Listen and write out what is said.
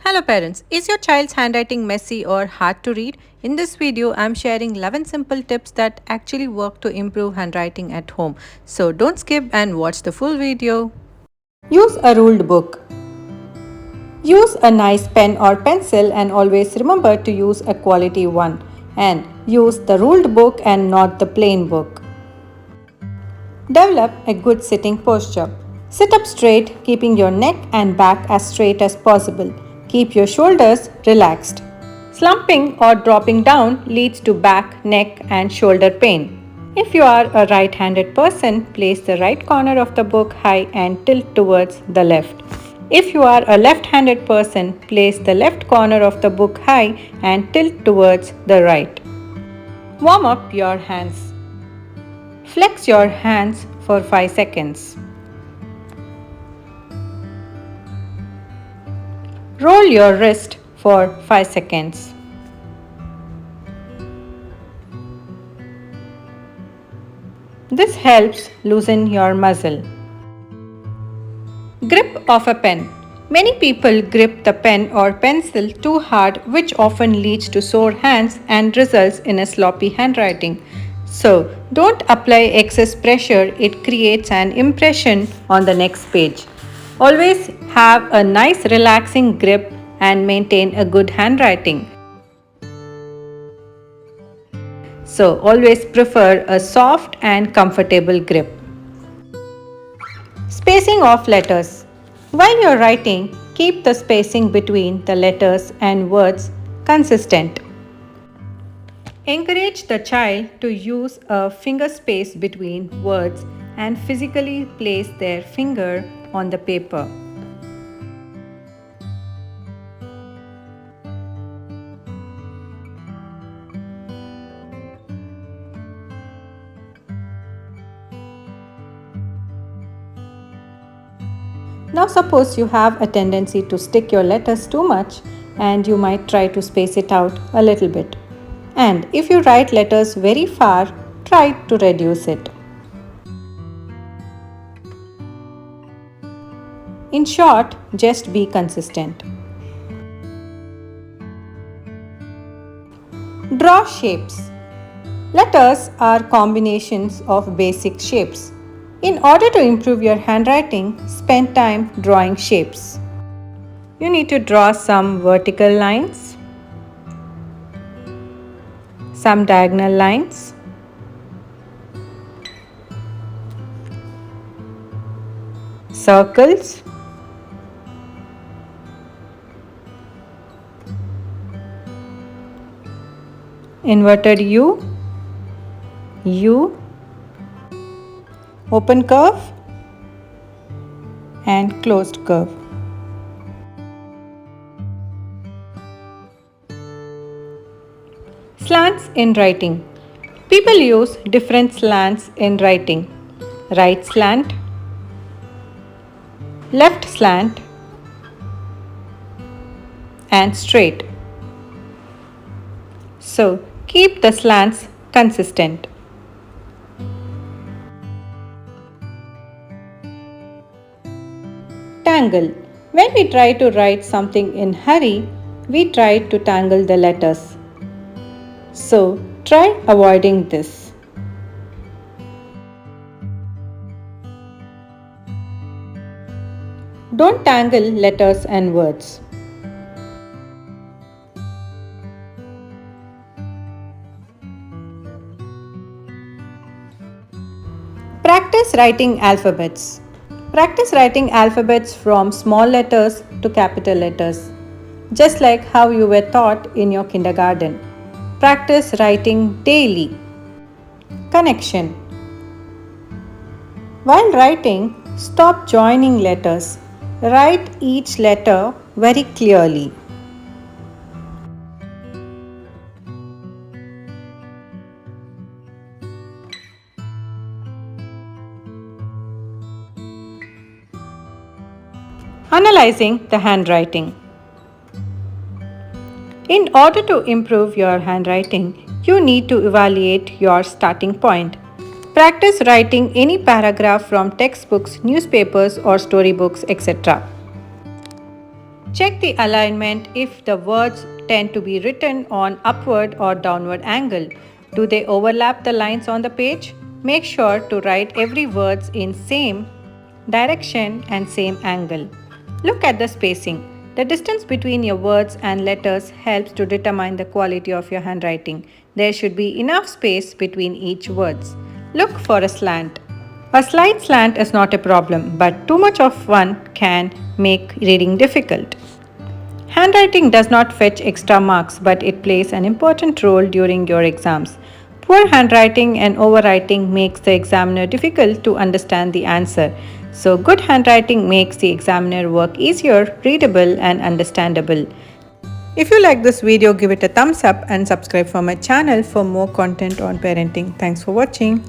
Hello parents, is your child's handwriting messy or hard to read? In this video, I am sharing 11 simple tips that actually work to improve handwriting at home. So don't skip and watch the full video. Use a ruled book. Use a nice pen or pencil and always remember to use a quality one. And use the ruled book and not the plain book. Develop a good sitting posture. Sit up straight, keeping your neck and back as straight as possible. Keep your shoulders relaxed. Slumping or dropping down leads to back, neck, and shoulder pain. If you are a right handed person, place the right corner of the book high and tilt towards the left. If you are a left handed person, place the left corner of the book high and tilt towards the right. Warm up your hands. Flex your hands for 5 seconds. Roll your wrist for 5 seconds. This helps loosen your muscle. Grip of a pen. Many people grip the pen or pencil too hard, which often leads to sore hands and results in a sloppy handwriting. So, don't apply excess pressure, it creates an impression on the next page. Always have a nice relaxing grip and maintain a good handwriting. So, always prefer a soft and comfortable grip. Spacing of letters. While you're writing, keep the spacing between the letters and words consistent. Encourage the child to use a finger space between words and physically place their finger on the paper. Now suppose you have a tendency to stick your letters too much and you might try to space it out a little bit. And if you write letters very far, try to reduce it. In short, just be consistent. Draw shapes. Letters are combinations of basic shapes. In order to improve your handwriting, spend time drawing shapes. You need to draw some vertical lines, some diagonal lines, circles, inverted U, open curve and closed curve. Slants in writing. People use different slants in writing. Right slant, left slant, and straight. So keep the slants consistent. Tangle. When we try to write something in hurry, we try to tangle the letters. So try avoiding this. Don't tangle letters and words. Practice writing alphabets. Practice writing alphabets from small letters to capital letters, just like how you were taught in your kindergarten. Practice writing daily. Connection. While writing, stop joining letters. Write each letter very clearly. Analyzing the handwriting. In order to improve your handwriting, you need to evaluate your starting point. Practice writing any paragraph from textbooks, newspapers, or storybooks, etc. Check the alignment if the words tend to be written on upward or downward angle. Do they overlap the lines on the page? Make sure to write every words in same direction and same angle. Look at the spacing. The distance between your words and letters helps to determine the quality of your handwriting. There should be enough space between each words. Look for a slant. A slight slant is not a problem, but too much of one can make reading difficult. Handwriting does not fetch extra marks, but it plays an important role during your exams. Poor handwriting and overwriting makes the examiner difficult to understand the answer. So good handwriting makes the examiner work easier, readable and understandable. If you like this video, give it a thumbs up and subscribe for my channel for more content on parenting. Thanks for watching.